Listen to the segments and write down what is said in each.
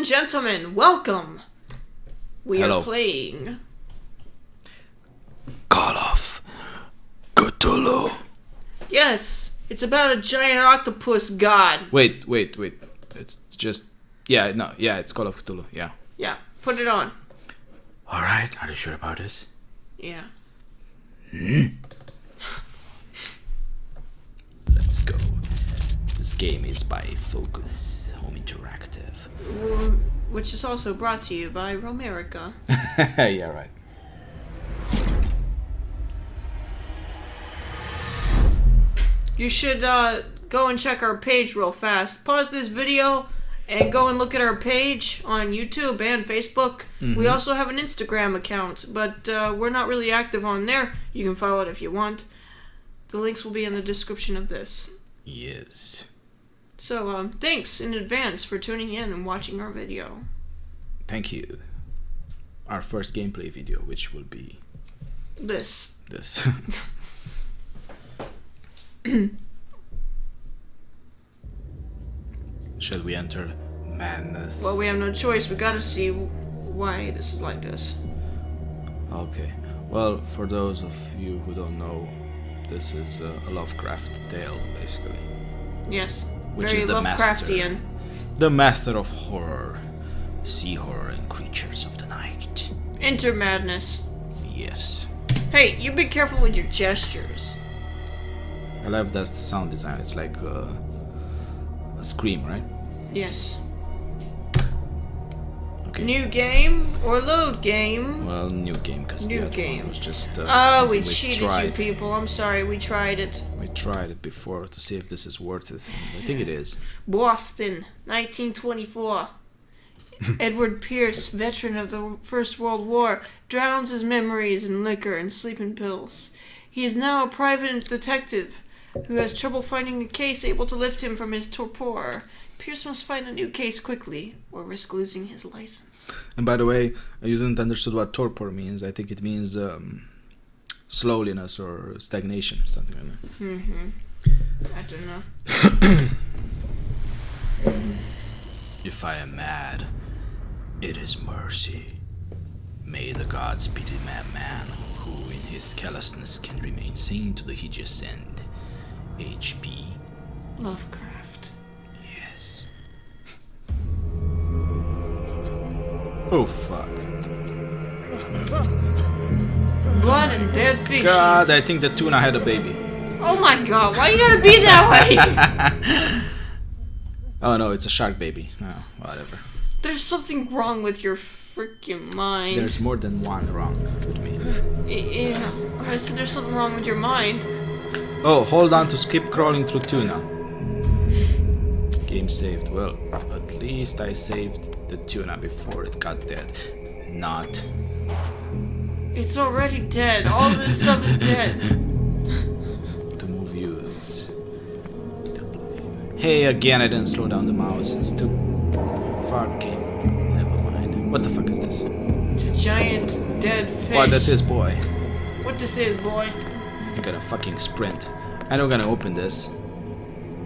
gentlemen, welcome. We Hello. are playing Call of Cthulhu. Yes, it's about a giant octopus god. Wait. It's just it's Call of Cthulhu. Yeah. Yeah, put it on. All right. Are you sure about this? Yeah. Let's go. This game is by Focus Home Interactive. Which is also brought to you by Romerica. Yeah, right. You should go and check our page real fast. Pause this video and go and look at our page on YouTube and Facebook. We also have an Instagram account, but we're not really active on there. You can follow it if you want. The links will be in the description of this. Yes. So, thanks in advance for tuning in and watching our video. Thank you. Our first gameplay video, which will be This. this. Shall we enter madness? Well, we have no choice. We gotta see why this is like this. Okay. Well, for those of you who don't know, this is a Lovecraft tale, basically. Yes. Which Very is the Lovecraftian. The master of horror, sea horror, and creatures of the night. Enter madness. Yes. Hey, you be careful with your gestures. I love that sound design. It's like a scream, right? Yes. Okay. New game or load game? Well, new game, because the New other game. one was just Oh, something we cheated you people. I'm sorry, we tried it. We tried it before to see if this is worth it. I think it is. Boston, 1924. Edward Pierce, veteran of the First World War, drowns his memories in liquor and sleeping pills. He is now a private detective who has trouble finding a case able to lift him from his torpor. Pierce must find a new case quickly, or risk losing his license. And by the way, you didn't understood what torpor means. I think it means slowliness or stagnation, something like that. I don't know. If I am mad, it is mercy. May the gods pity madman who in his callousness can remain sane to the hideous end. H.P. Lovecraft. Yes. Oh fuck. Blood and dead fishes. God, I think the tuna had a baby. Oh my god, why you gotta be that way? Oh no, it's a shark baby. Oh, whatever. There's something wrong with your freaking mind. There's more than one wrong with me. Yeah, I said there's something wrong with your mind. Oh, hold on to skip crawling through tuna. Game saved. Well, at least I saved the tuna before it got dead. Not. It's already dead. All this stuff is dead. To move views. Hey, again, I didn't slow down the mouse. It's too fucking. Never mind. What the fuck is this? It's a giant dead fish. What? That's his boy. What this is, boy? I'm gonna fucking sprint. And I'm gonna open this.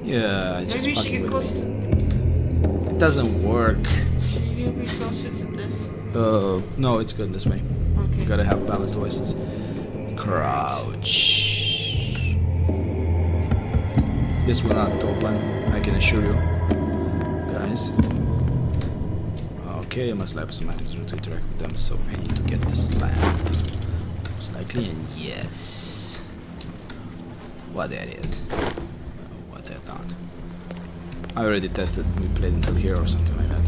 Yeah, it's just Maybe you should fucking get with closer me. to... It doesn't work. Should you get closer to this? No, it's good this way. Okay. You gotta have balanced voices. Crouch. This will not open, I can assure you, guys. Okay, I must slap some items to interact with them, so I need to get the slap. Most likely, and yes. What that is. What I thought. I already tested, we played until here or something like that.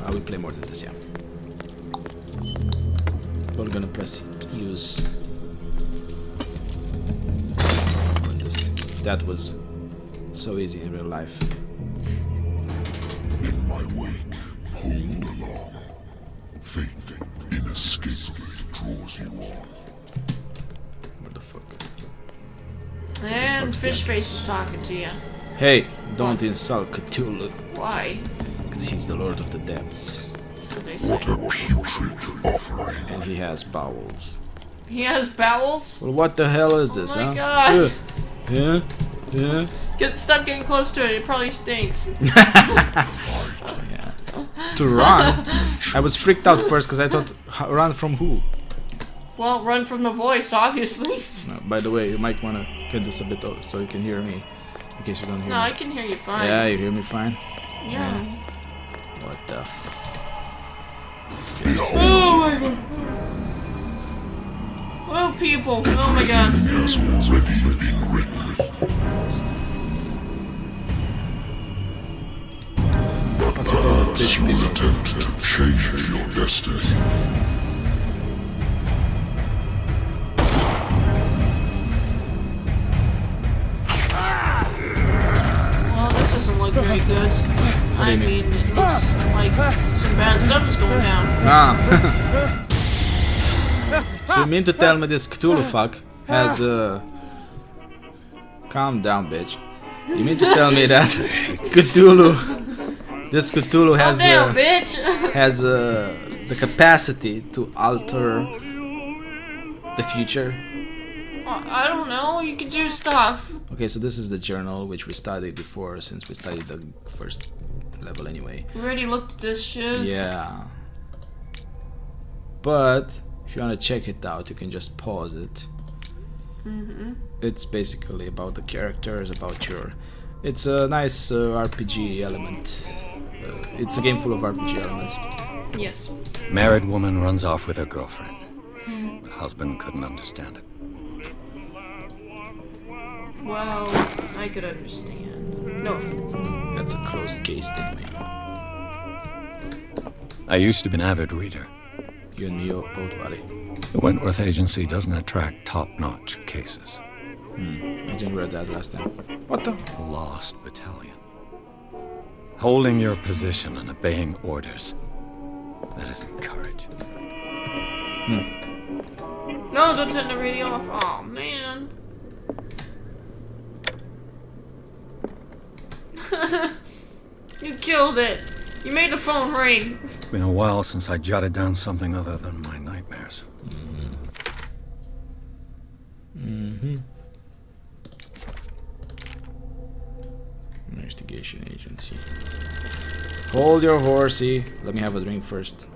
I will play more than this, yeah. We're gonna press use. On this. If that was so easy in real life. In my wake, pulled along, fate inescapably draws you on. What the fuck? And fuck's Fish that? Face is talking to you. Hey, don't What? insult Cthulhu, Why? because he's the Lord of the Depths. So they say. What a putrid offering. And he has bowels. He has bowels? Well, what the hell is this, Oh my huh? god. Yeah? Yeah. Stop getting close to it. It probably stinks. Yeah. To run? I was freaked out first because I thought, run from who? Well, run from the voice, obviously. By the way, you might want to get this a bit off so you can hear me. In case you don't hear me. No, I can hear you fine. Yeah, you hear me fine? Yeah. What the Oh my god. Oh, people. Oh my god. has already been written. This will attempt to change your destiny. Well, this doesn't look very good. I mean, it looks like some bad stuff is going down. Ah. So you mean to tell me this Cthulhu fuck has calm down, bitch. You mean to tell me that Cthulhu, this Cthulhu has Calm down, bitch. has the capacity to alter the future? I don't know. You can do stuff. Okay, so this is the journal which we studied before, since we studied the first level anyway. We already looked at this shit. Yeah. But if you want to check it out, you can just pause it. It's basically about the characters, about your... It's a nice RPG element. It's a game full of RPG elements. Yes. Married woman runs off with her girlfriend. The husband couldn't understand it. Well, I could understand. No offense. That's a closed case anyway. I used to be an avid reader. You and me both, buddy. The Wentworth Agency doesn't attract top-notch cases. I didn't read that last time. What the? A lost battalion. Holding your position and obeying orders. That isn't courage. No, don't turn the radio off. Oh man. You killed it. You made the phone ring. It's been a while since I jotted down something other than my nightmares. Investigation agency. Hold your horsey. Let me have a drink first.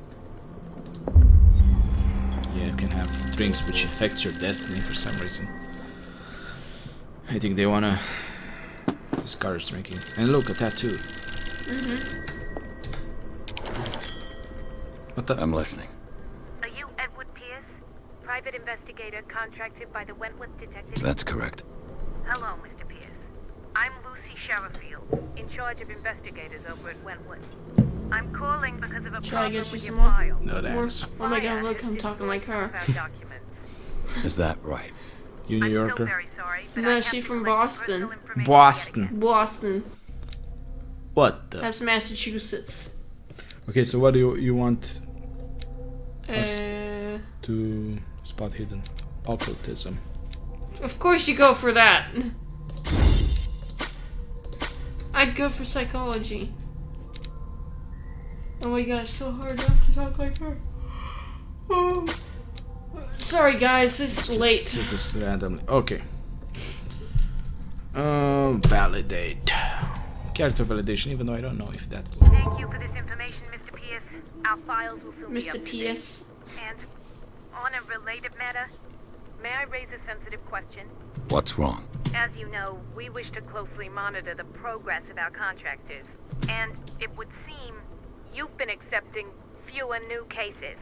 Yeah, you can have drinks which affects your destiny for some reason. I think they wanna discourage drinking. And look, a tattoo. What the? I'm listening. Are you Edward Pierce? Private investigator contracted by the Wentworth Detective? That's correct. Hello, Mr. Pierce. I'm Lucy Sherifield, in charge of investigators over at Wentworth. I'm calling because of a Should I problem get you with some your more? file. No thanks. Oh my god, look, I'm talking like her. Documents. Is that right? You New I'm so Yorker? very sorry, but No, I have she to from collect Boston. personal information Boston. Boston. What the? That's Massachusetts. Okay, so what do you want Uh, to spot hidden? Occultism. of course you go for that. I'd go for psychology. Oh my god, it's so hard not to talk like her. Oh. Sorry guys, it's late. Just this randomly. Okay. Validate. Character validation, even though I don't know if that will. Thank you for this information, Mr. Pierce. Our files will soon be Mr. up to date. P.S. And on a related matter, may I raise a sensitive question? What's wrong? As you know, we wish to closely monitor the progress of our contractors, and it would seem you've been accepting fewer new cases.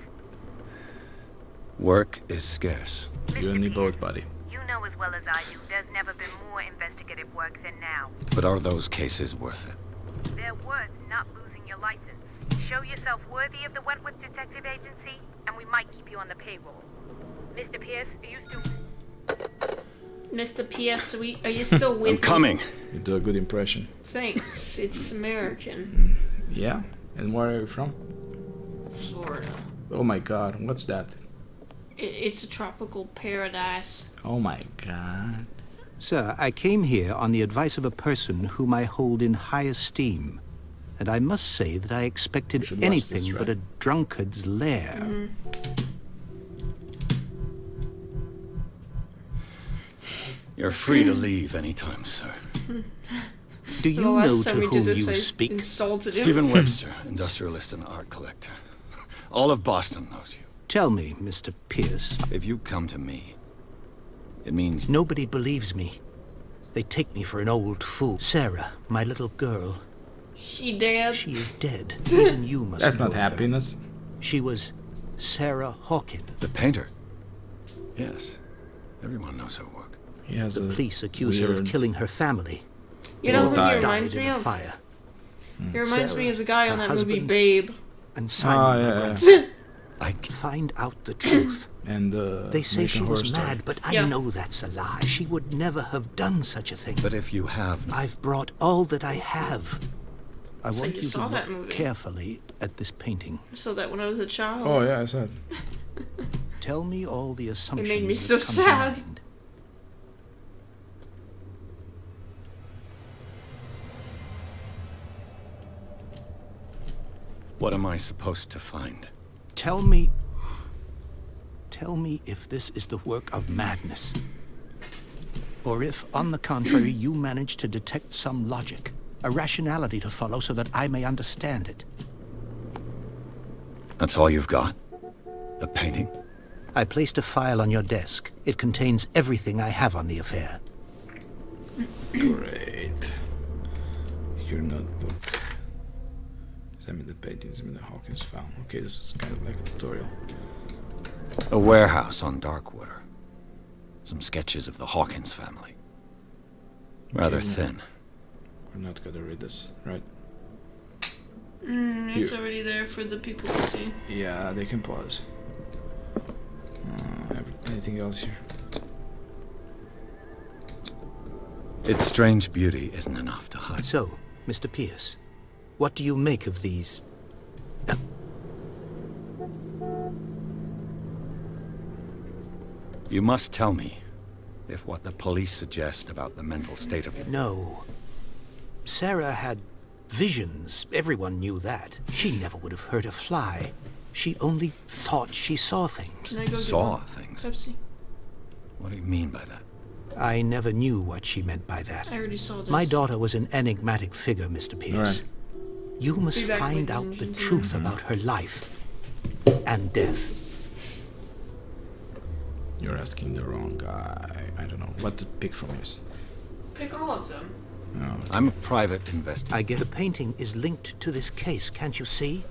Work is scarce. You and me both, buddy. You know as well as I do, there's never been more investigative work than now. But are those cases worth it? They're worth not losing your license. Show yourself worthy of the Wentworth Detective Agency, and we might keep you on the payroll. Mr. Pierce, are you still... Mr. P.S. Are you still with I'm me? coming. You do a good impression. Thanks. It's American. Yeah? And where are you from? Florida. Oh my god, what's that? It's a tropical paradise. Oh my god. Sir, I came here on the advice of a person whom I hold in high esteem. And I must say that I expected Should watch anything this, but right? a drunkard's lair. You're free to leave anytime, sir. Do you The know last to time we whom did this, you I speak? insulted him. Stephen Webster, industrialist and art collector. All of Boston knows you. Tell me, Mr. Pierce. If you come to me, it means Nobody believes me. They take me for an old fool. Sarah, my little girl, She dead. she is dead. Even you must That's know not of her. happiness. She was Sarah Hawkins. the painter. Yes, everyone knows her work. He has The a police accuse her of weird- killing her family. You know who he died. reminds Died me in a of? fire. He reminds me Sarah, of the guy on her that movie husband. Babe. And Simon, my yeah. grandson. I can find out the truth. And They say she American was Horror Story. mad, but I Yeah. know that's a lie. She would never have done such a thing. But if you have, I've brought all that I have. I So want you you saw to that look movie. carefully at this painting. I saw that when I was a child. Oh yeah, I said. Tell me all the assumptions me that so come to sad. mind. what am I supposed to find? Tell me if this is the work of madness. Or if, on the contrary, you manage to detect some logic, a rationality to follow so that I may understand it. That's all you've got? The painting? I placed a file on your desk. It contains everything I have on the affair. Great. Your notebook. Send me the paintings, send me the Hawkins file. Okay, this is kind of like a tutorial. A warehouse on Darkwater. Some sketches of the Hawkins family. Rather thin. We're not gonna read this, right? It's already there for the people to see. Yeah, they can pause. Anything else here? Its strange beauty isn't enough to hide. So, Mr. Pierce, what do you make of these... You must tell me if what the police suggest about the mental state of you. No. Sarah had visions. Everyone knew that. She never would have hurt a fly. She only thought she saw things. Can I go get Saw one? things. Pepsi. What do you mean by that? I never knew what she meant by that. I already saw this. My daughter was an enigmatic figure, Mr. Pierce. Right. You must Be back, find ladies out and the gentlemen. truth about her life and death. You're asking the wrong guy. I don't know what to pick from yours. Pick all of them. No. I'm a private investigator. I get the painting is linked to this case, can't you see?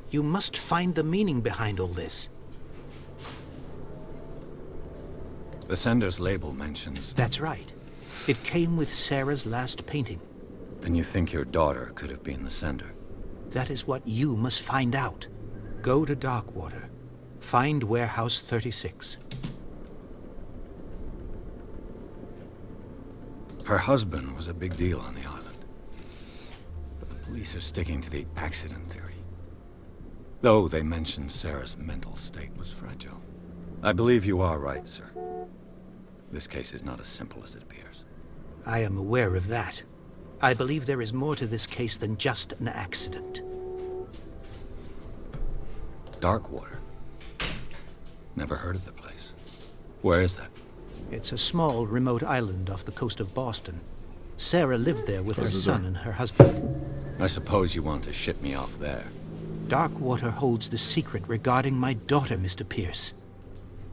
You must find the meaning behind all this. The sender's label mentions... That's right. It came with Sarah's last painting. And you think your daughter could have been the sender? That is what you must find out. Go to Darkwater. Find Warehouse 36. Her husband was a big deal on the island. But the police are sticking to the accident theory. Though they mentioned Sarah's mental state was fragile. I believe you are right, sir. This case is not as simple as it appears. I am aware of that. I believe there is more to this case than just an accident. Darkwater. Never heard of the place. Where is that? It's a small, remote island off the coast of Boston. Sarah lived there with her Close the son door. and her husband. I suppose you want to ship me off there. Darkwater holds the secret regarding my daughter, Mr. Pierce.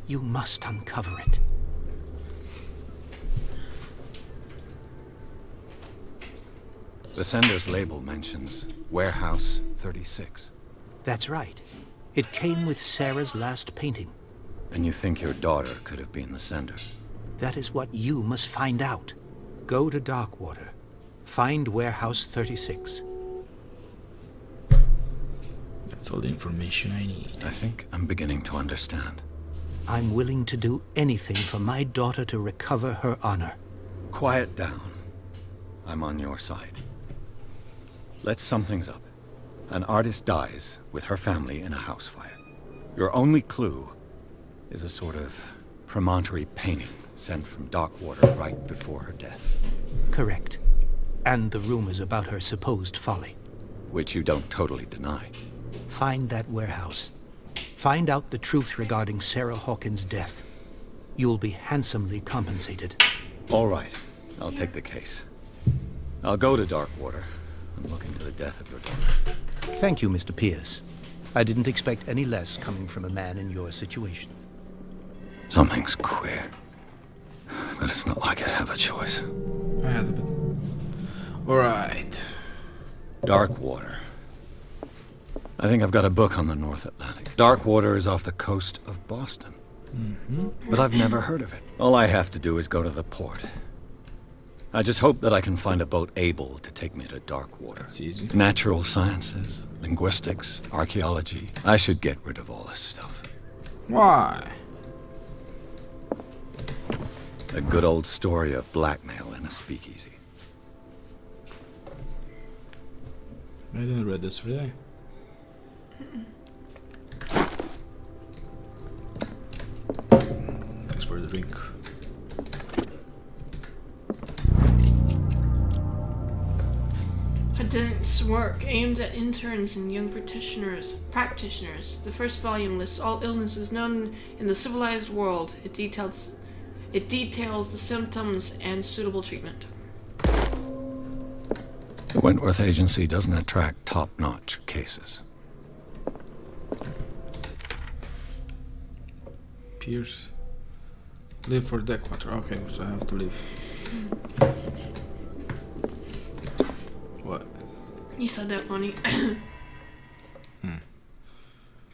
You must uncover it. The sender's label mentions Warehouse 36. That's right. It came with Sarah's last painting. And you think your daughter could have been the sender? That is what you must find out. Go to Darkwater. Find Warehouse 36. That's all the information I need. I think I'm beginning to understand. I'm willing to do anything for my daughter to recover her honor. Quiet down. I'm on your side. Let's sum things up. An artist dies with her family in a house fire. Your only clue is a sort of promontory painting sent from Darkwater right before her death. Correct. And the rumors about her supposed folly. Which you don't totally deny. Find that warehouse. Find out the truth regarding Sarah Hawkins' death. You'll be handsomely compensated. All right, I'll take the case. I'll go to Darkwater and look into the death of your daughter. Thank you, Mr. Pierce. I didn't expect any less coming from a man in your situation. Something's queer. But it's not like I have a choice. I had a bit. Alright. Darkwater. I think I've got a book on the North Atlantic. Darkwater is off the coast of Boston. But I've never heard of it. All I have to do is go to the port. I just hope that I can find a boat able to take me to Darkwater. It's easy. Natural sciences, linguistics, archaeology. I should get rid of all this stuff. Why? A good old story of blackmail in a speakeasy. I didn't read this, really. Thanks for the drink. A dense work aimed at interns and young practitioners. The first volume lists all illnesses known in the civilized world. It details the symptoms and suitable treatment. The Wentworth Agency doesn't attract top-notch cases. Pierce. Leave for Darkwater. Okay, so I have to leave. What? You said that funny.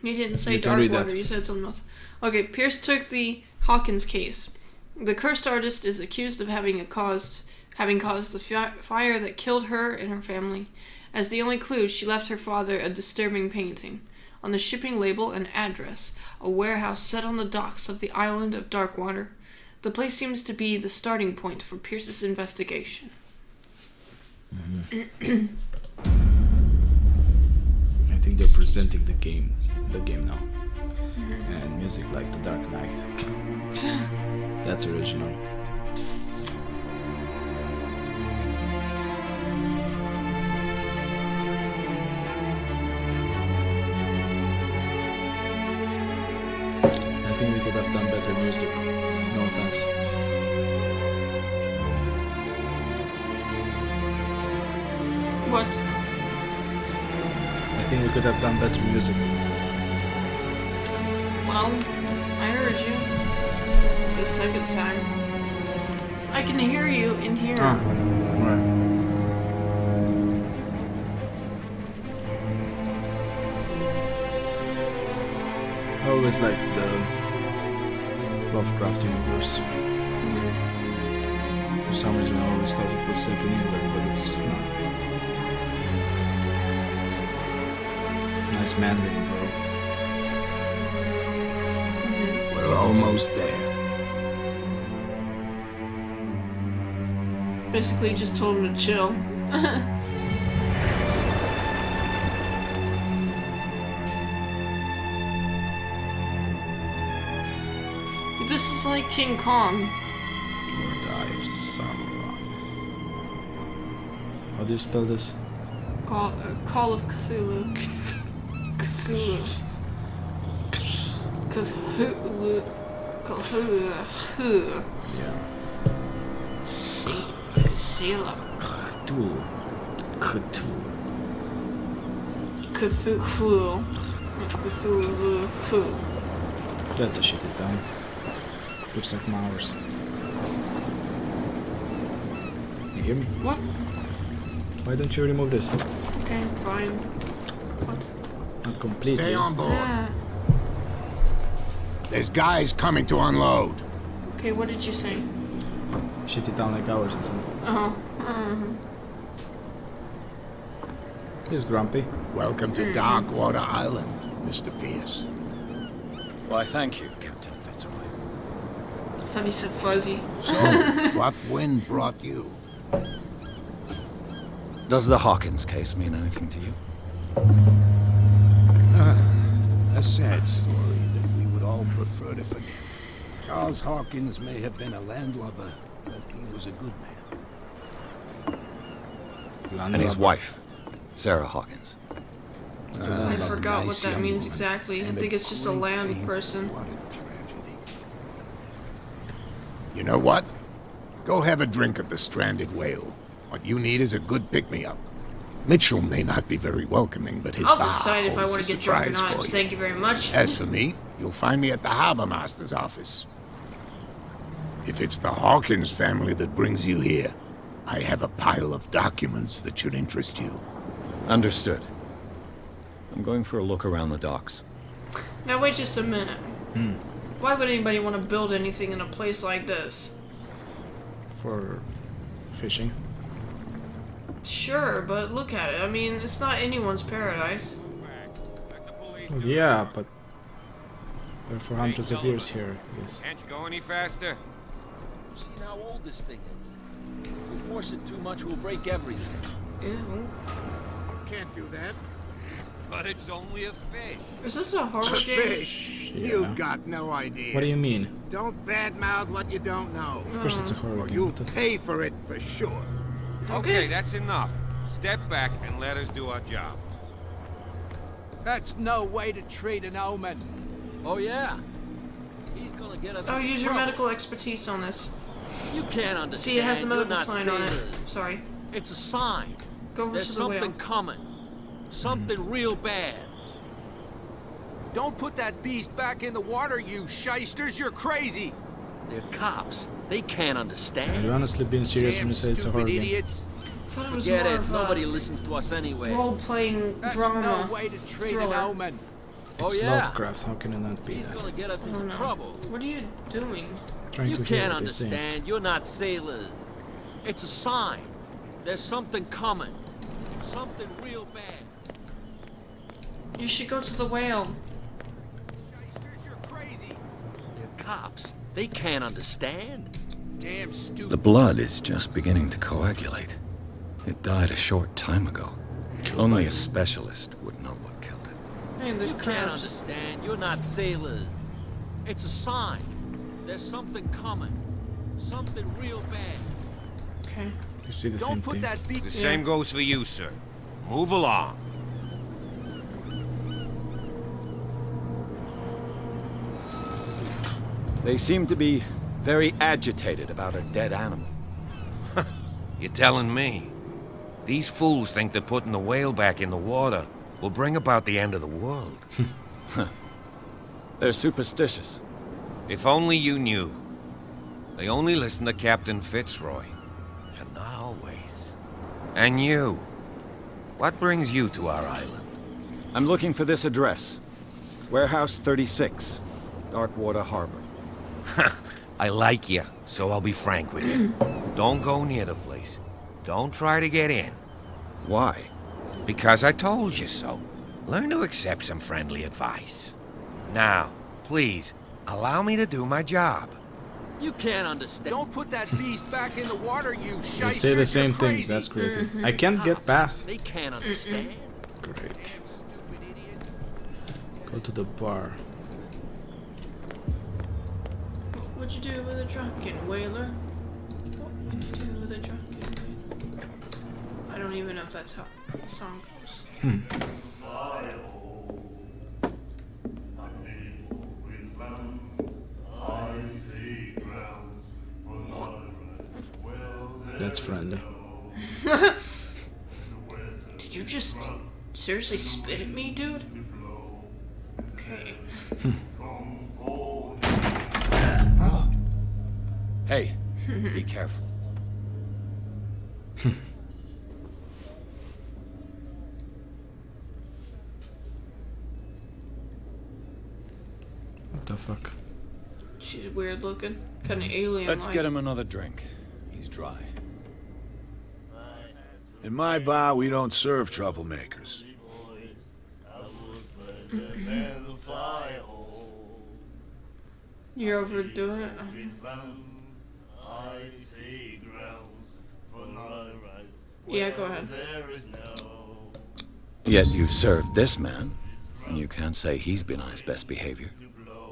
You didn't say You can read that. Darkwater, you said something else. Okay, Pierce took the Hawkins case. The cursed artist is accused of having caused the fire that killed her and her family. As the only clue, she left her father a disturbing painting. On the shipping label, an address, a warehouse set on the docks of the island of Darkwater. The place seems to be the starting point for Pierce's investigation. I think they're presenting the game now. And music like The Dark Knight. That's original. I think we could have done better music. No offense. What? I think we could have done better music. Well, I heard you. The second time. I can hear you in here. Ah, right. I always liked the Lovecraft universe. For some reason I always thought it was set in England, but it's not. Nice mandarin girl. We're almost there. Basically just told him to chill. This is like King Kong. Or dive Samurai. How do you spell this? Call of Cthulhu. Cthulhu. Cthulhu. Cthulhu. Yeah. Sailor. Cthulhu. Cthulhu. Cthulhu. Cthulhu. That's a shitty town. Looks like Mars. You hear me? What? Why don't you remove this? Okay, fine. What? Not completely. Stay on board. Yeah. There's guys coming to unload. Okay, what did you say? Shitty town like ours and something. Oh. He's grumpy. Welcome to Darkwater Island, Mr. Pierce. Why, thank you, Captain Fitzroy. I thought he said fuzzy. So, what wind brought you? Does the Hawkins case mean anything to you? A sad story that we would all prefer to forget. Charles Hawkins may have been a landlubber, but he was a good man. And his wife, Sarah Hawkins. I forgot what that means exactly. I think it's just a land person. What a tragedy. You know what? Go have a drink at the Stranded Whale. What you need is a good pick-me-up. Mitchell may not be very welcoming, but his I'll bar decide if I holds want a to get drunk or surprise not. for you. Thank you very much. As for me, you'll find me at the Harbor Master's office. If it's the Hawkins family that brings you here, I have a pile of documents that should interest you. Understood. I'm going for a look around the docks. Now wait just a minute. Why would anybody want to build anything in a place like this? For fishing. Sure, but look at it. I mean, it's not anyone's paradise. Well, yeah, but we're for hundreds of years here. Yes. Can't you go any faster? See how old this thing is. If we force it too much, we'll break everything. Ew. Can't do that. But it's only a fish. Is this a horror game? Fish! Yeah. You've got no idea. What do you mean? Don't badmouth what you don't know. Of course it's a horror Or game. you'll but pay for it for sure. Okay, that's enough. Step back and let us do our job. That's no way to treat an omen. Oh yeah? He's gonna get us Oh, into use your trouble. medical expertise on this. You can't understand. See, it has the You're medical not sign on it. sailors. Sorry. It's a sign. Go over There's to the something whale. coming. Something real bad. Don't put that beast back in the water, you shysters! You're crazy! They're cops. They can't Are understand. you honestly being serious when Damn you say it's a horror stupid game? idiots! I thought it was Get more it. of Nobody a listens to us anyway. role-playing That's drama. no way to treat thriller. an omen. Oh It's yeah? Lovecraft, how can it not be He's that? gonna get us I don't into know. trouble. What are you doing? Trying You to hear can't what they're saying. understand. You're not sailors. It's a sign. There's something coming. Something real bad. You should go to the whale. Shysters, you're crazy! They're cops. They can't understand. Damn The stupid. blood is just beginning to coagulate. It died a short time ago. Only a specialist would know what killed it. Hey, there's You can't crabs. understand. You're not sailors. It's a sign. There's something coming. Something real bad. Okay. You see the same Don't put thing. that beast. The same goes for you, sir. Move along. They seem to be very agitated about a dead animal. You're telling me? These fools think that putting the whale back in the water will bring about the end of the world. They're superstitious. If only you knew. They only listen to Captain Fitzroy. And not always. And you. What brings you to our island? I'm looking for this address. Warehouse 36, Darkwater Harbor. I like you, so I'll be frank with you. Don't go near the place. Don't try to get in. Why? Because I told you so. Learn to accept some friendly advice. Now, please, allow me to do my job. You can't understand. Don't put that beast back in the water, you They shysters! say the same You're things, crazy. that's creative. I can't get past. They can't understand. Great. Damn stupid idiots. Go to the bar. What'd you do with a drunken whaler? What would you do with a drunken whaler? I don't even know if that's how the song goes. That's friendly. Did you just seriously spit at me, dude? Okay. Hey, be careful. What the fuck? She's weird looking. Kind of alien. Let's get him another drink. He's dry. In my bar, we don't serve troublemakers. You're overdoing it. Yeah, go ahead. Yet you served this man, and you can't say he's been on his best behavior.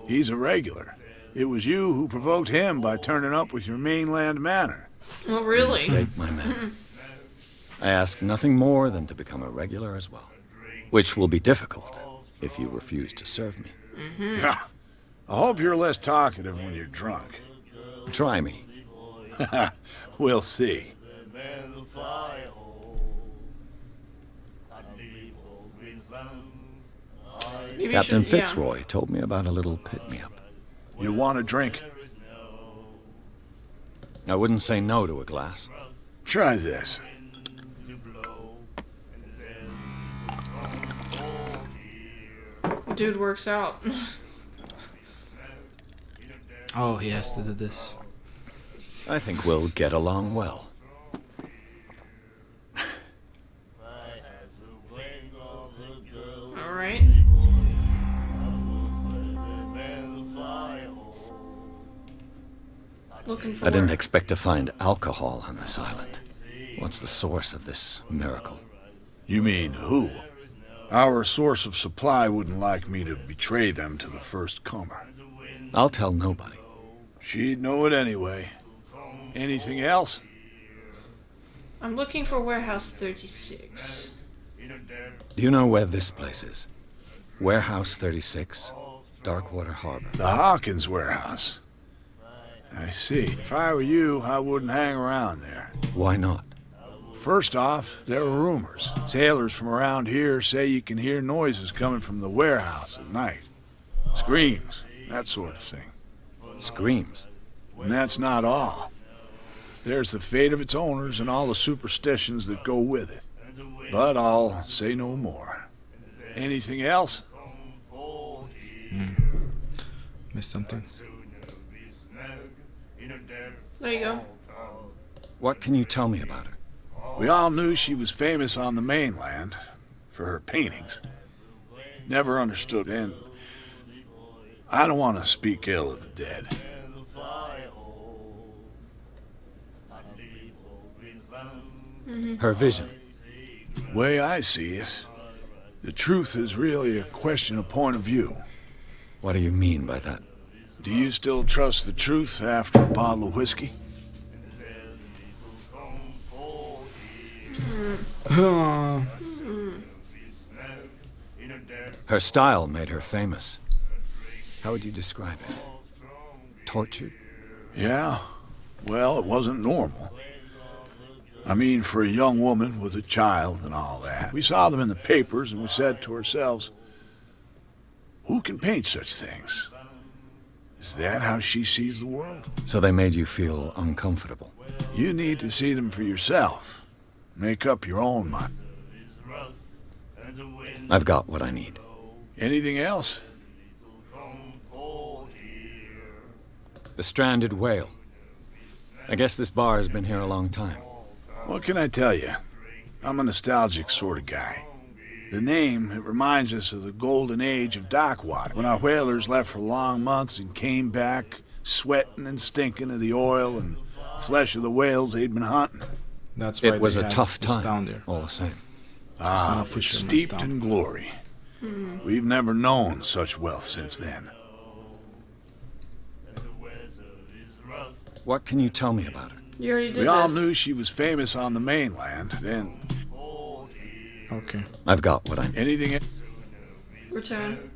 He's a regular. It was you who provoked him by turning up with your mainland manner. Oh, really? Mistake, my man. I ask nothing more than to become a regular as well, which will be difficult if you refuse to serve me. Yeah. I hope you're less talkative when you're drunk. Try me. We'll see. Maybe Captain you should- yeah. Fitzroy told me about a little pick-me-up. You want a drink? I wouldn't say no to a glass. Try this. Dude works out. Oh, he has to do this. I think we'll get along well. All right. Looking for. I didn't expect to find alcohol on this island. What's the source of this miracle? You mean who? Our source of supply wouldn't like me to betray them to the first comer. I'll tell nobody. She'd know it anyway. Anything else? I'm looking for Warehouse 36. Do you know where this place is? Warehouse 36, Darkwater Harbor. The Hawkins warehouse. I see. If I were you, I wouldn't hang around there. Why not? First off, there are rumors. Sailors from around here say you can hear noises coming from the warehouse at night. Screams, that sort of thing. Screams? And that's not all. There's the fate of its owners and all the superstitions that go with it. But I'll say no more. Anything else? Missed something. There you go. What can you tell me about her? We all knew she was famous on the mainland for her paintings. Never understood, and I don't want to speak ill of the dead. Her vision. Way I see it, the truth is really a question of point of view. What do you mean by that? Do you still trust the truth after a bottle of whiskey? Her style made her famous. How would you describe it? Tortured? Yeah, well, it wasn't normal. I mean, for a young woman with a child and all that. We saw them in the papers and we said to ourselves, who can paint such things? Is that how she sees the world? So they made you feel uncomfortable. You need to see them for yourself. Make up your own mind. I've got what I need. Anything else? The stranded whale. I guess this bar has been here a long time. What can I tell you? I'm a nostalgic sort of guy. The name, it reminds us of the golden age of dockwater, when our whalers left for long months and came back sweating and stinking of the oil and flesh of the whales they'd been hunting. That's why It was they a had tough this time, down there. all the same. Ah, Some we're fisherman's steeped town. in glory. We've never known such wealth since then. What can you tell me about her? You already did We all this. knew she was famous on the mainland, then Okay. I've got what I need. anything else? Return.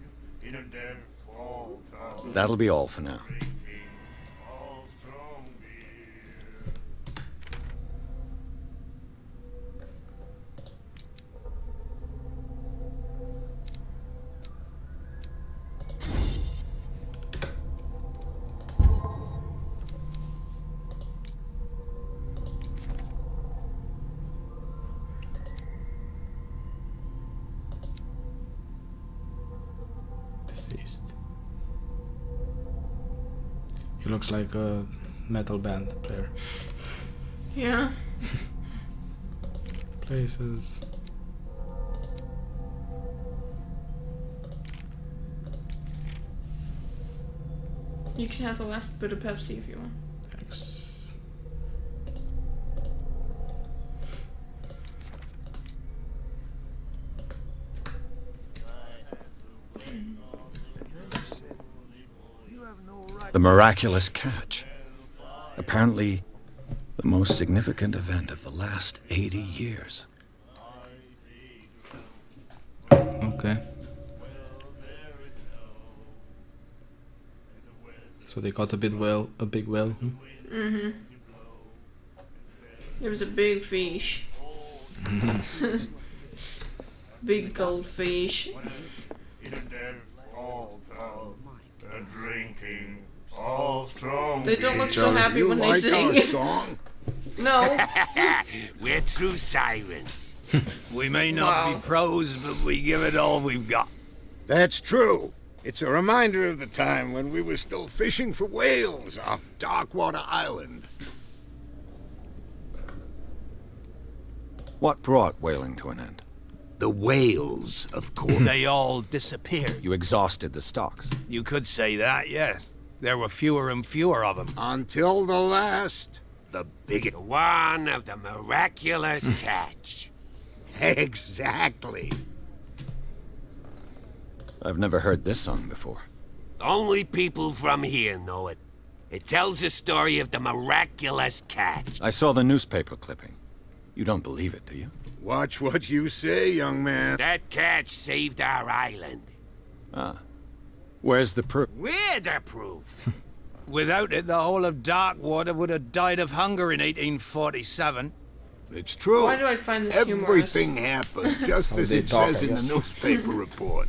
That'll be all for now. Deceased. He looks like a metal band player. Yeah. Places. You can have the last bit of Pepsi if you want. Thanks. The miraculous catch. Apparently, the most significant event of the last 80 years. Okay. So they caught a big whale. Hmm? Mm-hmm. There was a big fish. Big goldfish. They don't look so happy when they sing. Song? No. We're true sirens. We may not be pros, but we give it all we've got. That's true. It's a reminder of the time when we were still fishing for whales off Darkwater Island. What brought whaling to an end? The whales, of course. They all disappeared. You exhausted the stocks. You could say that, yes. There were fewer and fewer of them. Until the last, the biggest. One of the miraculous catch. Exactly. I've never heard this song before. Only people from here know it. It tells the story of the miraculous catch. I saw the newspaper clipping. You don't believe it, do you? Watch what you say, young man. That catch saved our island. Ah. Where's the proof? We're the proof. Without it, the whole of Darkwater would have died of hunger in 1847. It's true. Why do I find this Everything humorous? happened just as it says in the newspaper report.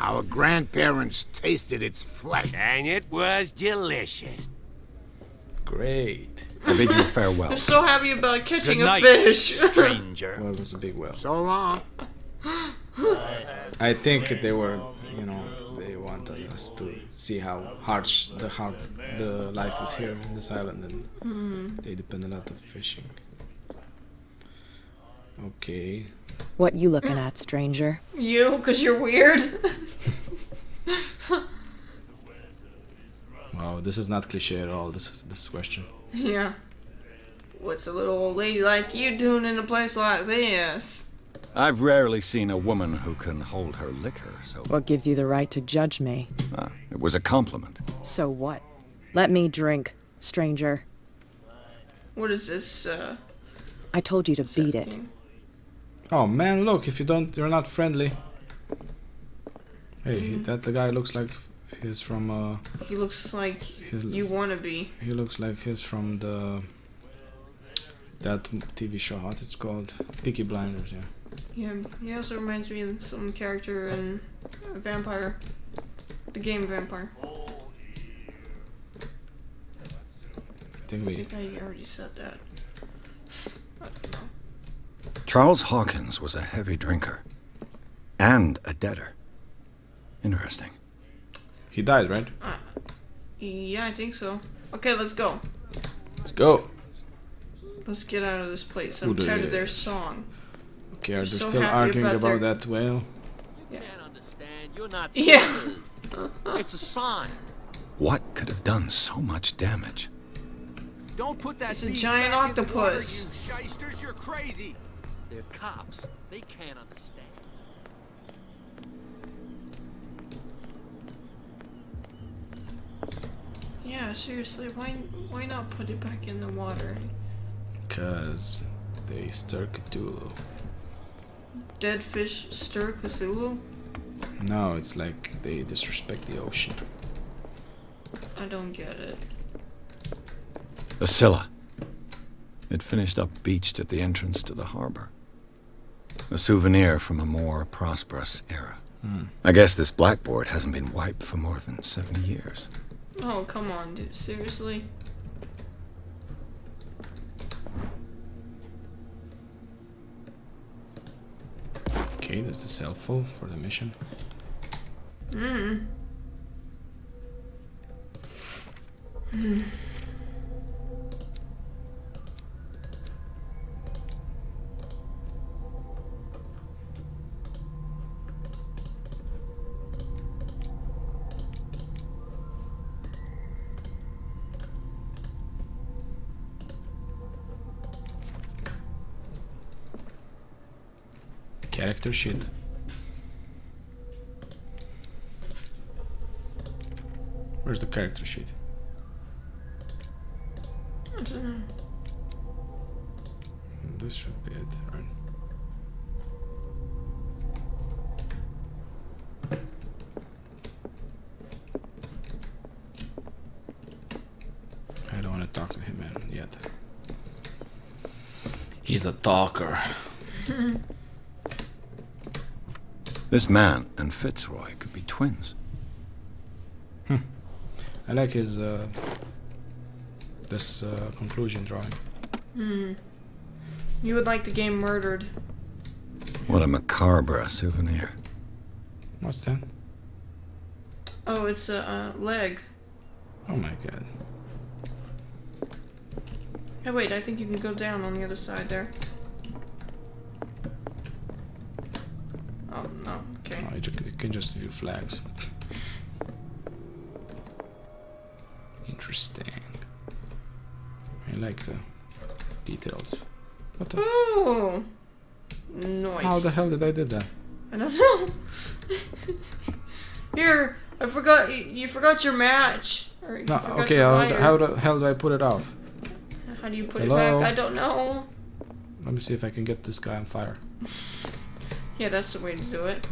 Our grandparents tasted its flesh. And it was delicious. Great. I bid you farewell. I'm so happy about catching Good night, a fish. stranger. Well, it was a big whale. So long. I think they were, they want us to see how harsh the life is here in this island, and they depend a lot on fishing. Okay. What you looking at, stranger? You, because you're weird. Wow, this is not cliche at all. This question. Yeah. What's a little old lady like you doing in a place like this? I've rarely seen a woman who can hold her liquor, so... What gives you the right to judge me? Ah, it was a compliment. So what? Let me drink, stranger. What is this, I told you to beat it. Oh man, look! If you're not friendly. Hey, that the guy looks like he's from. He looks like you wanna be. He looks like he's from that TV show. What it's called? Peaky Blinders. Yeah. Yeah, he also reminds me of some character in Vampire. The game Vampire. I think I already said that. I don't know. Charles Hawkins was a heavy drinker. And a debtor. Interesting. He died, right? Yeah, I think so. Okay, let's go. Let's go. Let's get out of this place. I'm tired of their song. Okay, are they So still happy arguing about about their- that whale? You can't understand. You're not Yeah. sailors. It's a sign. What could have done so much damage? Don't put that It's a beast giant back in the water, octopus. you shysters, you're crazy. They're cops. They can't understand. Yeah, seriously, why not put it back in the water? Cause they stir Cthulhu. Dead fish stir Cthulhu? No, it's like they disrespect the ocean. I don't get it. The Scylla. It finished up beached at the entrance to the harbor. A souvenir from a more prosperous era. I guess this blackboard hasn't been wiped for more than 70 years. Oh, come on, dude. Seriously? Okay, this is helpful for the mission. Character sheet. Where's the character sheet? I don't know. This should be it, right? I don't want to talk to him yet. He's a talker. This man and Fitzroy could be twins. I like his this conclusion drawing. You would like the game Murdered. What a macabre souvenir. What's that? Oh, it's a leg. Oh my god. Hey, wait, I think you can go down on the other side there. Oh, no, okay. Oh, you can just view flags. Interesting. I like the details. What the? Ooh! Nice. How the hell did I do that? I don't know. Here, I forgot, you forgot your match. Or you No, forgot okay, your lighter. how the hell do I put it off? How do you put Hello? it back? I don't know. Let me see if I can get this guy on fire. Yeah, that's the way to do it.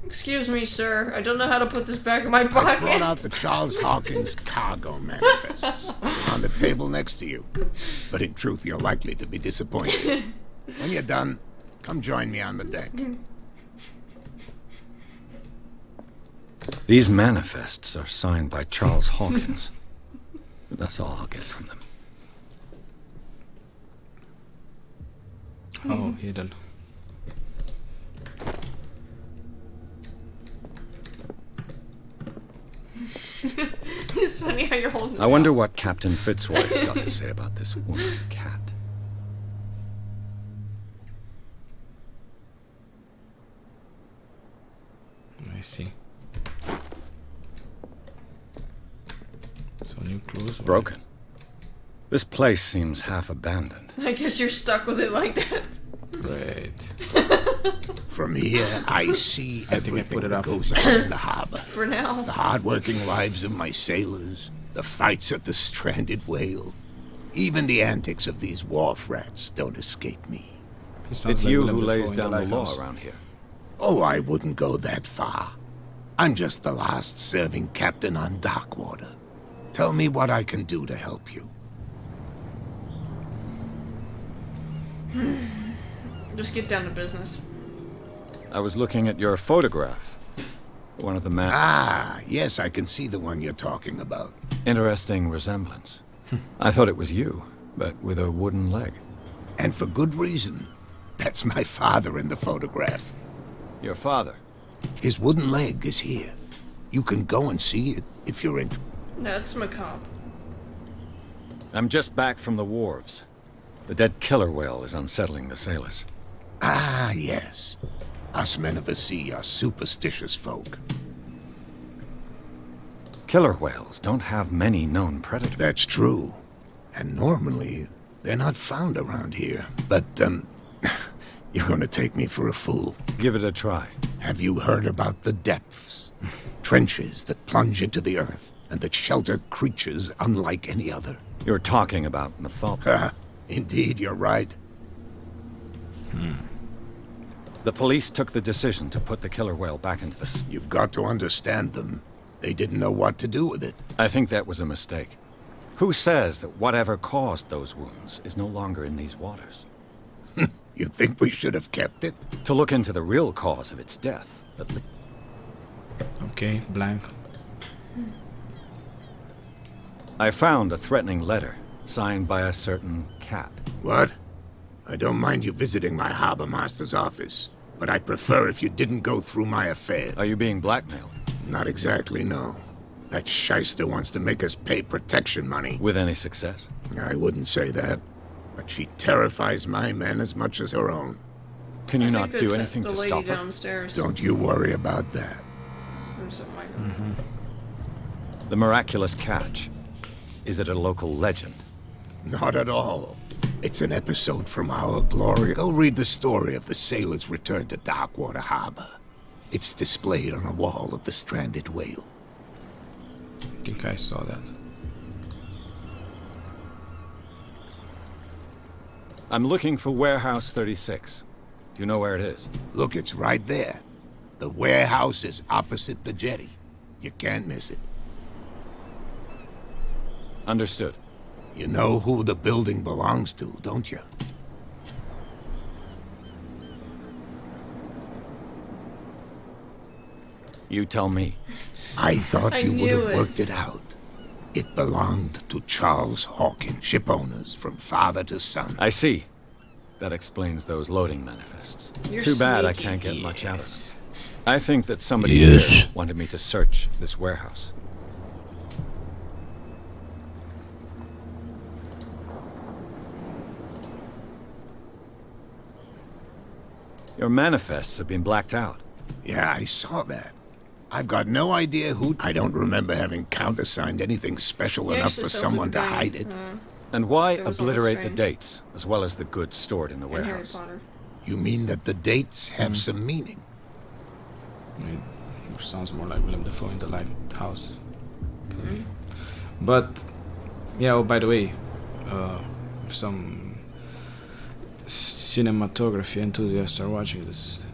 Excuse me, sir. I don't know how to put this back in my I pocket. brought out the Charles Hawkins cargo manifests on the table next to you. But in truth, you're likely to be disappointed. When you're done, come join me on the deck. These manifests are signed by Charles Hawkins. That's all I'll get from them. Oh, hidden. It's funny how you're holding it I wonder out. what Captain Fitzroy has got to say about this woman cat. I see. So new clues. Broken. This place seems half abandoned. I guess you're stuck with it like that. Great. From here, I see I think I everything put it that up. goes on in the harbor. For now. The hard-working lives of my sailors, the fights at the stranded whale. Even the antics of these wharf rats don't escape me. It's you who lays down the law around here. Oh, I wouldn't go that far. I'm just the last serving captain on Darkwater. Tell me what I can do to help you. Just get down to business. I was looking at your photograph. One of the men. Ah, yes, I can see the one you're talking about. Interesting resemblance. I thought it was you, but with a wooden leg. And for good reason. That's my father in the photograph. Your father? His wooden leg is here. You can go and see it if you're interested. That's macabre. I'm just back from the wharves. The dead killer whale is unsettling the sailors. Ah, yes. Us men of the sea are superstitious folk. Killer whales don't have many known predators. That's true. And normally, they're not found around here. But, you're gonna take me for a fool. Give it a try. Have you heard about the depths? Trenches that plunge into the earth, and that shelter creatures unlike any other. You're talking about mythology. Indeed, you're right. The police took the decision to put the killer whale back into the sea. You've got to understand them. They didn't know what to do with it. I think that was a mistake. Who says that whatever caused those wounds is no longer in these waters? You think we should have kept it? To look into the real cause of its death, at least. Okay, blank. I found a threatening letter, signed by a certain cat. What? I don't mind you visiting my harbor master's office, but I'd prefer if you didn't go through my affair. Are you being blackmailed? Not exactly, no. That shyster wants to make us pay protection money. With any success? I wouldn't say that, but she terrifies my men as much as her own. Can you I not think do that's anything the to lady stop her? downstairs. Don't you worry about that. Or something like that. The miraculous catch. Is it a local legend? Not at all. It's an episode from our glory. Go read the story of the sailor's return to Darkwater Harbor. It's displayed on a wall of the stranded whale. I think I saw that. I'm looking for Warehouse 36. Do you know where it is? Look, it's right there. The warehouse is opposite the jetty. You can't miss it. Understood. You know who the building belongs to, don't you? You tell me. I thought I you would knew have worked it. it out. It belonged to Charles Hawkins, ship owners from father to son. I see. That explains those loading manifests. You're Too bad I sneaky. can't get much out of Yes. them. I think that somebody Yes. here wanted me to search this warehouse. Your manifests have been blacked out. Yeah, I saw that. I've got no idea who... I don't remember having countersigned anything special He enough actually for sounds like someone a to guy, hide it. And why There was on the obliterate the string. dates, as well as the goods stored in the And Harry warehouse? Potter. You mean that the dates have some meaning? I mean, which sounds more like Willem Dafoe in the Lighthouse. But yeah. Oh, by the way, if some cinematography enthusiasts are watching this,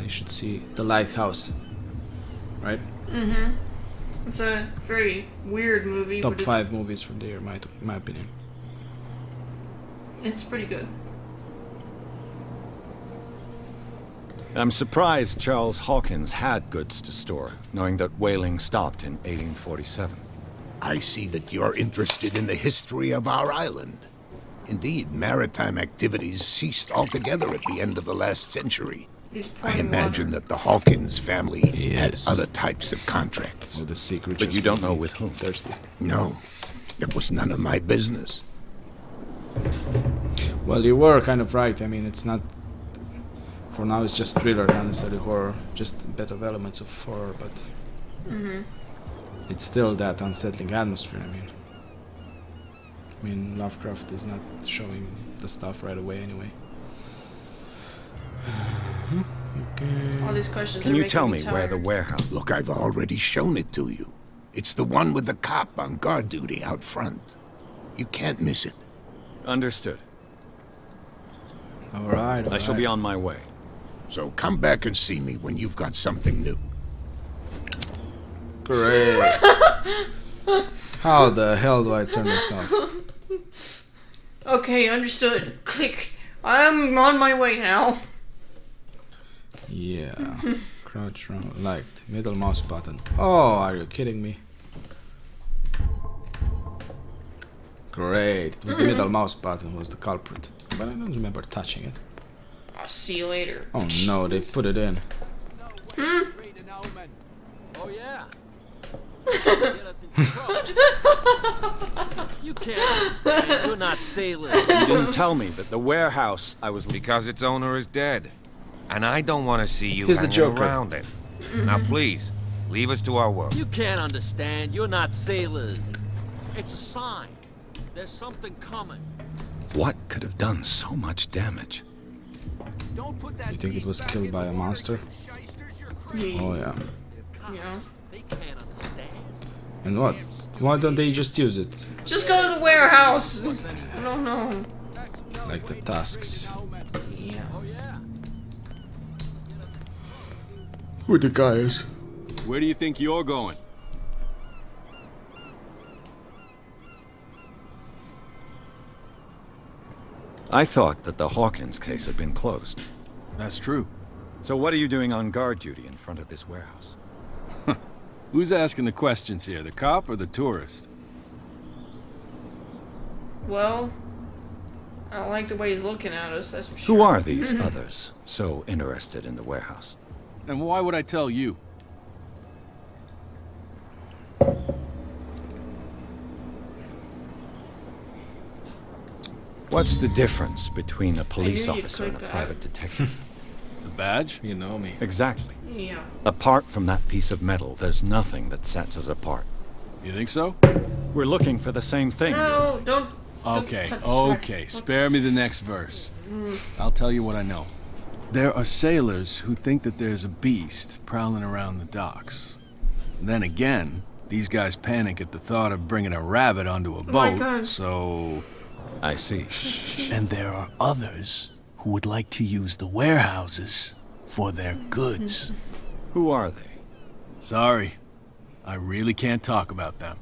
you should see The Lighthouse. Right? Mm-hmm. It's a very weird movie. Top but 5 movies from the year, my opinion. It's pretty good. I'm surprised Charles Hawkins had goods to store, knowing that whaling stopped in 1847. I see that you're interested in the history of our island. Indeed, maritime activities ceased altogether at the end of the last century. I imagine that the Hawkins family had other types of contracts. With the secret. But you don't know with whom. Thirsty. No, it was none of my business. Well, you were kind of right. I mean, it's not. For now, it's just thriller, not necessarily horror. Just a bit of elements of horror, but it's still that unsettling atmosphere. I mean, Lovecraft is not showing the stuff right away, anyway. Okay. All these questions Can are you making tell me me where the tired. warehouse... Look, I've already shown it to you. It's the one with the cop on guard duty out front. You can't miss it. Understood. All right. I shall be on my way. So come back and see me when you've got something new. Great. How the hell do I turn this off? Okay, understood. Click. I'm on my way now. Yeah. Crouch round, liked, middle mouse button. Oh, are you kidding me? Great. It was the middle mouse button was the culprit, but I don't remember touching it. I'll see you later. Oh no, they put it in. Oh yeah. Get us in trouble. You can't understand. You're not sailors. You didn't tell me that the warehouse I was... Because its owner is dead. And I don't want to see you He's the hanging Joker. around it. Now please, leave us to our work. You can't understand. You're not sailors. It's a sign. There's something coming. What could have done so much damage? Don't put that You think it beast was back killed in by the a water, monster? you shysters, you're crazy. Oh yeah. You know? They can't understand. And what? Why don't they just use it? Just go to the warehouse. I don't know. Like the tasks. Yeah. Oh yeah. Who the guy is? Where do you think you're going? I thought that the Hawkins case had been closed. That's true. So what are you doing on guard duty in front of this warehouse? Who's asking the questions here, the cop or the tourist? Well, I don't like the way he's looking at us, that's for sure. Who are these others so interested in the warehouse? And why would I tell you? What's the difference between a police knew you'd officer and a click that. private detective? The badge? You know me. Exactly. Yeah. Apart from that piece of metal, there's nothing that sets us apart. You think so? We're looking for the same thing. No, don't Okay, touch okay. my- Spare me the next verse. I'll tell you what I know. There are sailors who think that there's a beast prowling around the docks. Then again, these guys panic at the thought of bringing a rabbit onto a my boat, God. so... I see. And there are others who would like to use the warehouses for their goods. Who are they? Sorry, I really can't talk about them.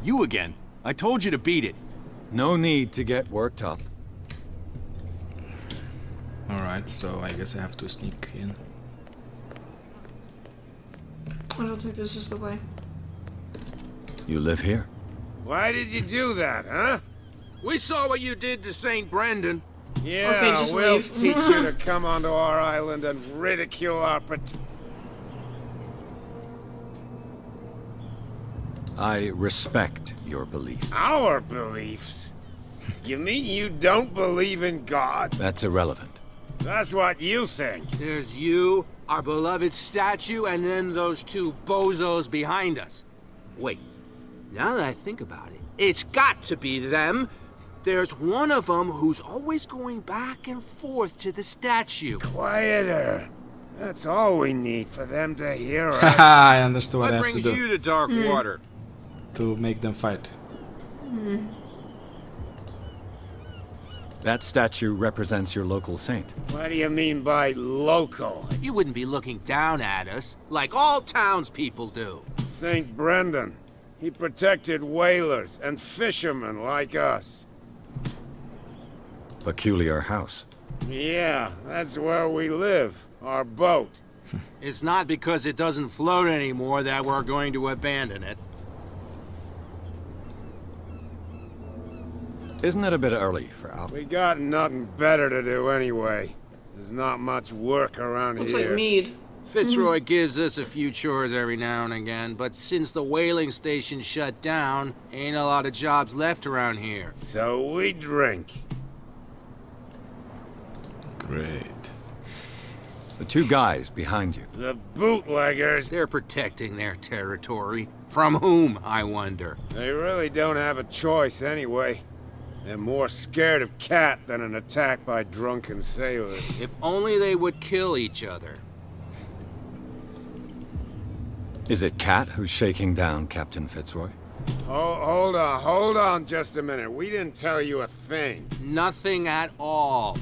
You again. I told you to beat it. No need to get worked up. Alright, so I guess I have to sneak in. I don't think this is the way. You live here? Why did you do that, huh? We saw what you did to St. Brendan. Yeah, Okay, just we'll leave. teach you to come onto our island and ridicule our I respect your belief. Our beliefs? You mean you don't believe in God? That's irrelevant. That's what you think. There's you, our beloved statue, and then those two bozos behind us. Wait, now that I think about it, it's got to be them. There's one of them who's always going back and forth to the statue. Quieter. That's all we need for them to hear us. Haha, I understood what I What have to brings do you to dark water? to make them fight. That statue represents your local saint. What do you mean by local? You wouldn't be looking down at us, like all townspeople do. St. Brendan. He protected whalers and fishermen like us. Peculiar house. Yeah, that's where we live. Our boat. It's not because it doesn't float anymore that we're going to abandon it. Isn't it a bit early for Al? We got nothing better to do anyway. There's not much work around Looks here. like mead. Fitzroy gives us a few chores every now and again, but since the whaling station shut down, ain't a lot of jobs left around here. So we drink. Great. The two guys behind you. The bootleggers. They're protecting their territory. From whom, I wonder? They really don't have a choice anyway. They're more scared of Cat than an attack by drunken sailors. If only they would kill each other. Is it Cat who's shaking down Captain Fitzroy? Hold on just a minute. We didn't tell you a thing. Nothing at all.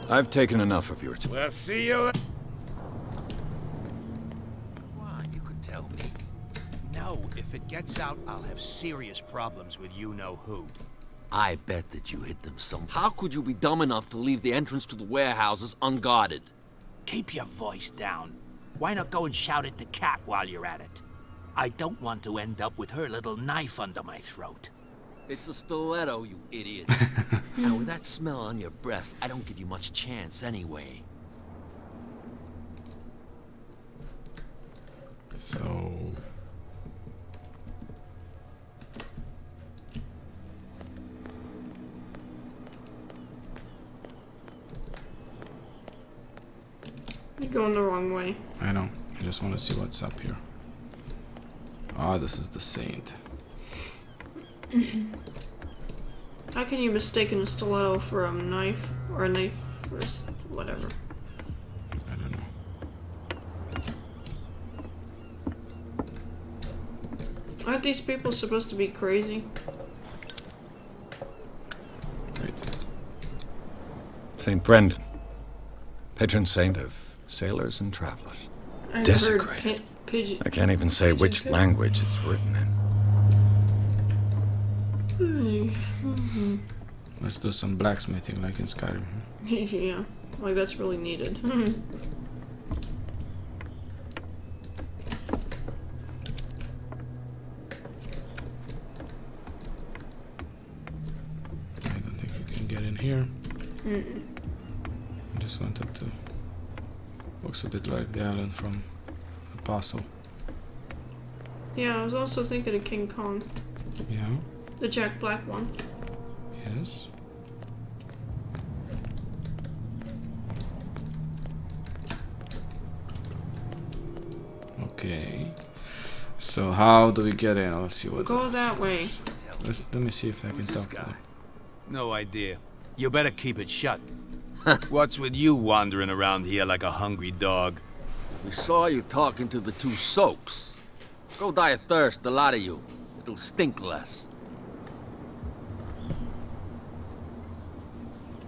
I've taken enough of your time. We'll see you later. Why, you could tell me. No, if it gets out, I'll have serious problems with you-know-who. I bet that you hit them some. How could you be dumb enough to leave the entrance to the warehouses unguarded? Keep your voice down. Why not go and shout at the cat while you're at it? I don't want to end up with her little knife under my throat. It's a stiletto, you idiot. And with that smell on your breath, I don't give you much chance anyway. So... You're going the wrong way. I know. I just want to see what's up here. Ah, this is the saint. How can you mistake a stiletto for a knife? Or a knife for whatever? I don't know. Aren't these people supposed to be crazy? Wait. St. Brendan, patron saint of sailors and travelers. I Desecrated. I can't even say which language it's written in. Let's do some blacksmithing like in Skyrim. Yeah, like that's really needed. I don't think you can get in here. I just wanted to... Looks a bit like the island from Apostle. Yeah, I was also thinking of King Kong. Yeah? The Jack Black one. Yes. Okay. So how do we get in? Let's see what... Go that way. Let me see if I can talk to them. No idea. You better keep it shut. What's with you wandering around here like a hungry dog? We saw you talking to the two soaks. Go die of thirst, the lot of you. It'll stink less.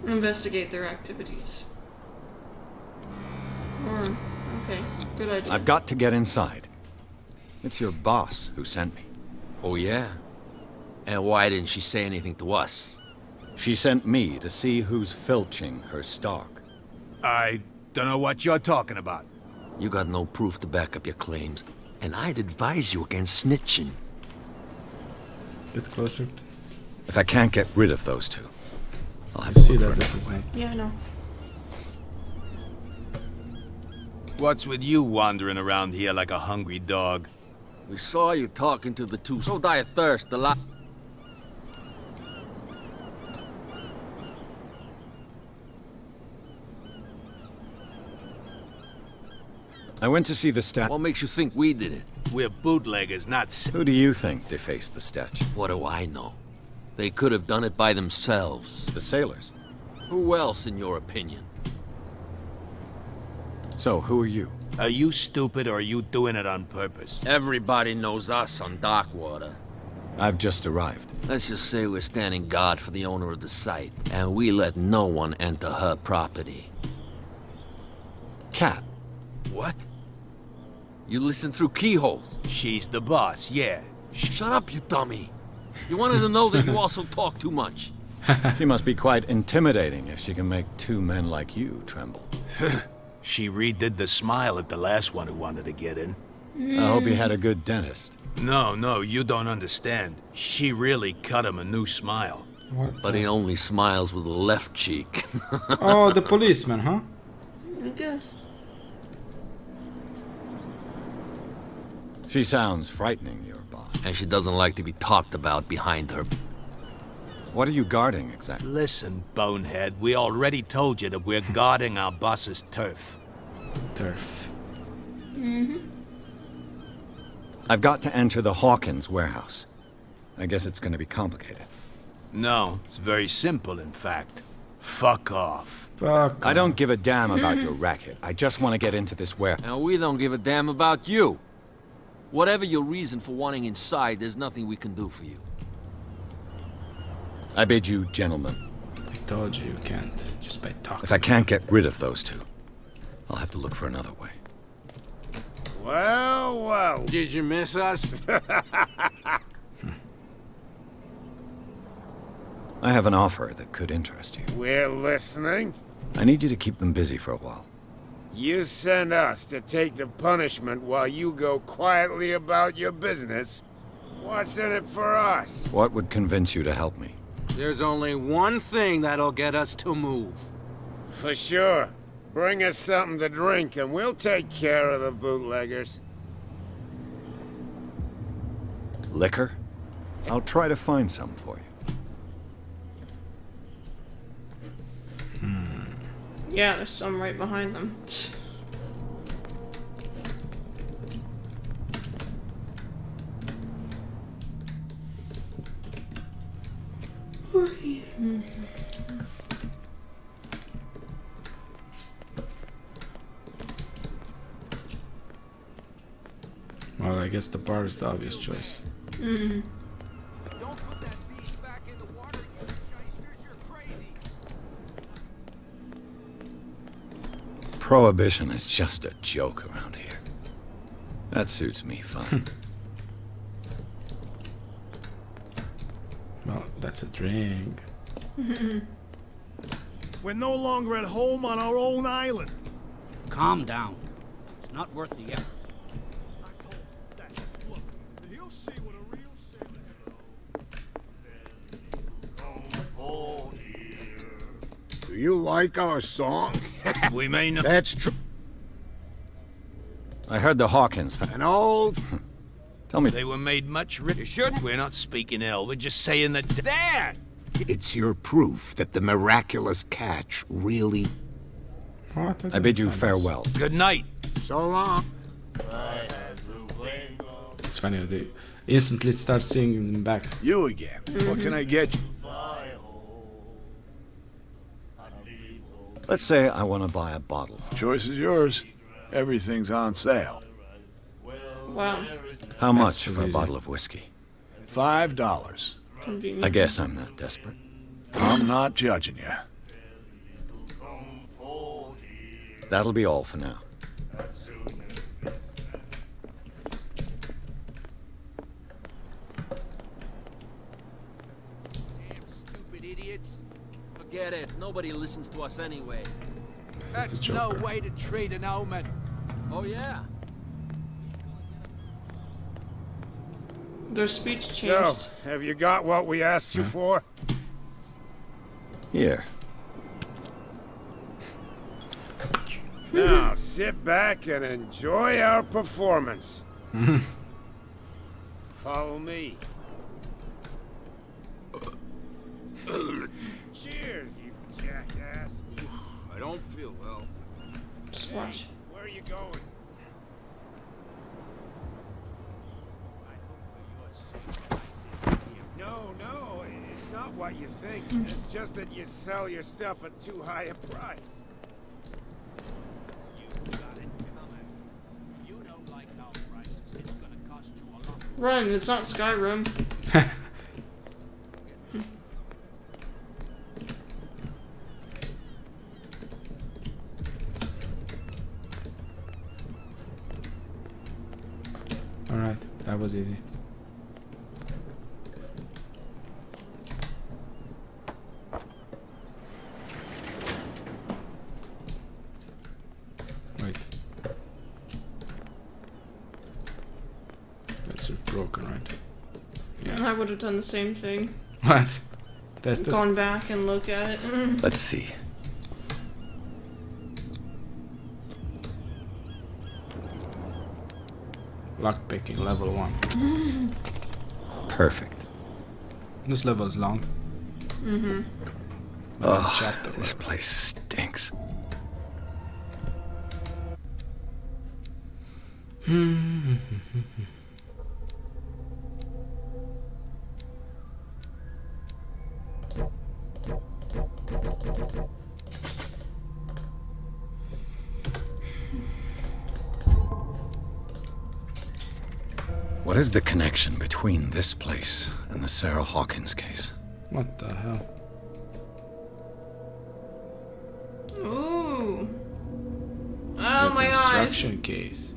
Investigate their activities. Okay, good idea. I've got to get inside. It's your boss who sent me. Oh, yeah? And why didn't she say anything to us? She sent me to see who's filching her stock. I don't know what you're talking about. You got no proof to back up your claims, and I'd advise you against snitching. Bit closer. If I can't get rid of those two, I'll have to See look that for this another is way. Yeah, I know. What's with you wandering around here like a hungry dog? We saw you talking to the two, so die of thirst a lot. I went to see the statue. What makes you think we did it? We're bootleggers, not Who do you think defaced the statue? What do I know? They could have done it by themselves. The sailors. Who else, in your opinion? So, who are you? Are you stupid or are you doing it on purpose? Everybody knows us on Darkwater. I've just arrived. Let's just say we're standing guard for the owner of the site, and we let no one enter her property. Cat. What? You listen through keyholes. She's the boss, yeah. Shut up, you dummy. You wanted to know that you also talk too much. She must be quite intimidating if she can make two men like you tremble. She redid the smile at the last one who wanted to get in. I hope he had a good dentist. No, you don't understand. She really cut him a new smile. But he only smiles with the left cheek. Oh, the policeman, huh? I guess. She sounds frightening, your boss. And she doesn't like to be talked about behind her. What are you guarding exactly? Listen, bonehead, we already told you that we're guarding our boss's turf. Turf. I've got to enter the Hawkins warehouse. I guess it's going to be complicated. No, it's very simple, in fact. Fuck off. Fuck. I don't give a damn about your racket. I just want to get into this warehouse. And we don't give a damn about you. Whatever your reason for wanting inside, there's nothing we can do for you. I bid you, gentlemen. I told you can't, just by talking. If I can't get rid of those two, I'll have to look for another way. Well. Did you miss us? I have an offer that could interest you. We're listening. I need you to keep them busy for a while. You send us to take the punishment while you go quietly about your business. What's in it for us? What would convince you to help me? There's only one thing that'll get us to move. For sure. Bring us something to drink and we'll take care of the bootleggers. Liquor? I'll try to find some for you. Yeah, there's some right behind them. Well, I guess the bar is the obvious choice. Prohibition is just a joke around here. That suits me fine. Well, that's a drink. We're no longer at home on our own island. Calm down. It's not worth the effort. He'll see what a real sailor. Do you like our song? We may not. That's true. I heard the Hawkins. An old. Tell me. They were made much richer. Sure, we're not speaking ill. We're just saying that. There! It's your proof that the miraculous catch really. What? I bid you farewell. Good night. So long. It's funny how they instantly start singing them back. You again. What can I get you? Let's say I want to buy a bottle. Choice is yours. Everything's on sale. Wow. How much for a bottle of whiskey? $5. I guess I'm not desperate. I'm not judging you. That'll be all for now. Nobody listens to us anyway. That's no way to treat an omen. Oh, yeah? Their speech So, changed. have you got what we asked you for? Here. Now, sit back and enjoy our performance. Follow me. Cheers, you jackass. I don't feel well. Just watch. Where are you going? No, it's not what you think. It's just that you sell your stuff at too high a price. Run, it's not Skyrim. Alright, that was easy. Wait. That's broken, right? Yeah. I would have done the same thing. What? Test it? Gone back and look at it. Let's see. Lockpicking, level 1. Perfect. This level is long. Mm-hmm. Oh, this place stinks. What is the connection between this place and the Sarah Hawkins case? What the hell? Ooh. Oh my god. Construction case.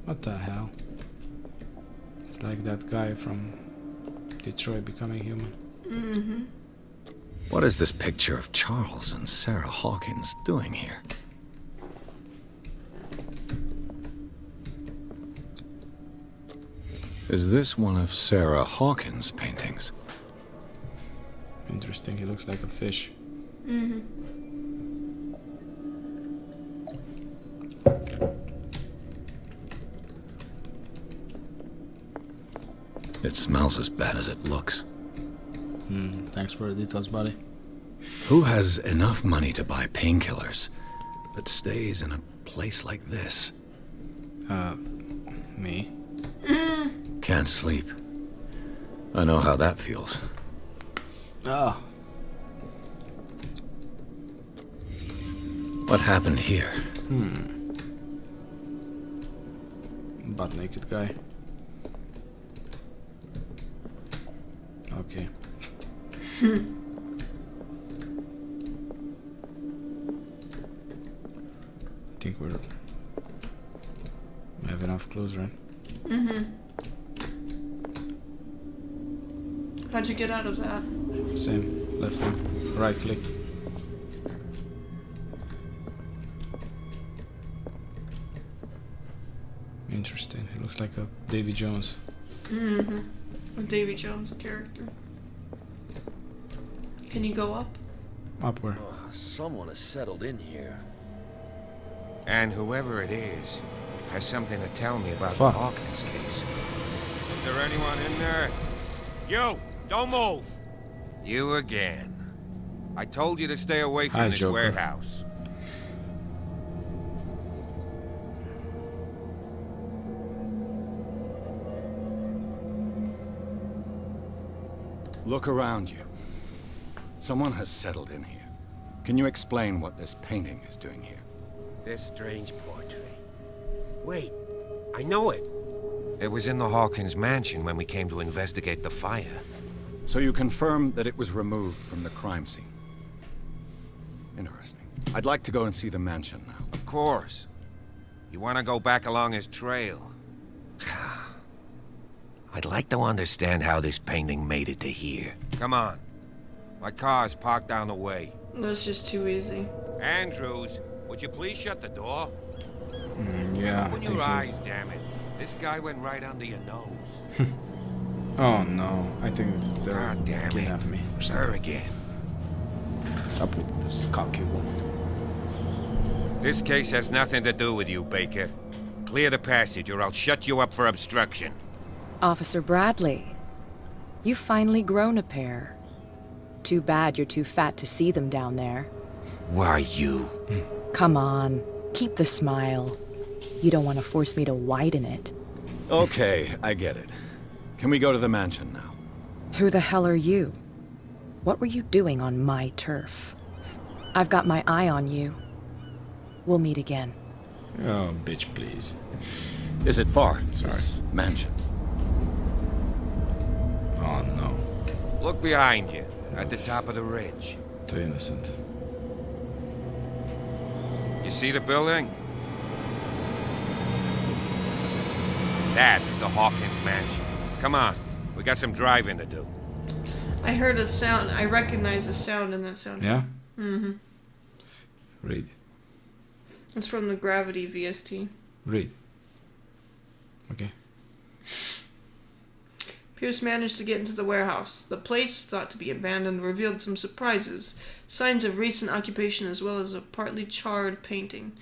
What the hell? It's like that guy from Detroit Becoming Human. Mm-hmm. What is this picture of Charles and Sarah Hawkins doing here? Is this one of Sarah Hawkins' paintings? Interesting, he looks like a fish. Mm-hmm. It smells as bad as it looks. Thanks for the details, buddy. Who has enough money to buy painkillers, but stays in a place like this? Me? Can't sleep. I know how that feels. Oh. What happened here? Butt naked guy. Okay. I think we have enough clues, right? Mm-hmm. How'd you get out of that? Same. Left click. Right click. Interesting. He looks like a Davy Jones. Mm-hmm. A Davy Jones character. Can you go up? Up where? Someone has settled in here. And whoever it is has something to tell me about Fuck. the Hawkins case. Is there anyone in there? You! Don't move! You again. I told you to stay away from Hi, this Joker. warehouse. Look around you. Someone has settled in here. Can you explain what this painting is doing here? This strange portrait. Wait, I know it. It was in the Hawkins mansion when we came to investigate the fire. So you confirm that it was removed from the crime scene? Interesting. I'd like to go and see the mansion now. Of course. You want to go back along his trail? I'd like to understand how this painting made it to here. Come on. My car's parked down the way. That's just too easy. Andrews, would you please shut the door? Yeah. Open your eyes, damn it. This guy went right under your nose. Oh no, I think they're God damn looking it. at me. Her again. What's up with this cocky woman? This case has nothing to do with you, Baker. Clear the passage or I'll shut you up for obstruction. Officer Bradley, you've finally grown a pair. Too bad you're too fat to see them down there. Why you? Come on, keep the smile. You don't want to force me to widen it. Okay, I get it. Can we go to the mansion now? Who the hell are you? What were you doing on my turf? I've got my eye on you. We'll meet again. Oh, bitch, please. Is it far? Sorry. This mansion. Oh no. Look behind you, at the top of the ridge. Too innocent. You see the building? That's the Hawkins mansion. Come on, we got some driving to do. I heard a sound. I recognize a sound in that sound. Yeah? Mm-hmm. Read. It's from the Gravity VST. Read. Okay. Pierce managed to get into the warehouse. The place, thought to be abandoned, revealed some surprises. Signs of recent occupation as well as a partly charred painting.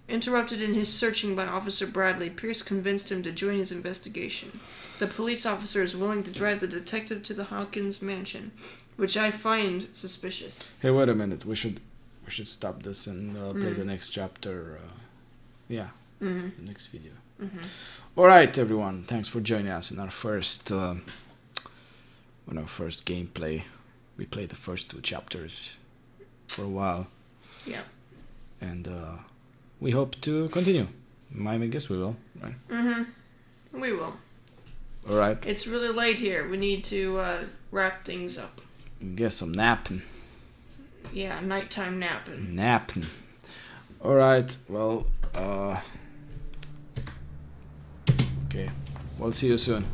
Interrupted in his searching by Officer Bradley, Pierce convinced him to join his investigation. The police officer is willing to drive the detective to the Hawkins mansion, which I find suspicious. Hey, wait a minute. We should stop this and play the next chapter. The next video. All right, everyone. Thanks for joining us in our first gameplay. We played the first 2 chapters for a while. Yeah. And we hope to continue. I guess we will, right? We will. All right. It's really late here. We need to wrap things up. Get some napping. Yeah, nighttime napping. Napping. All right. Well, okay. We'll see you soon.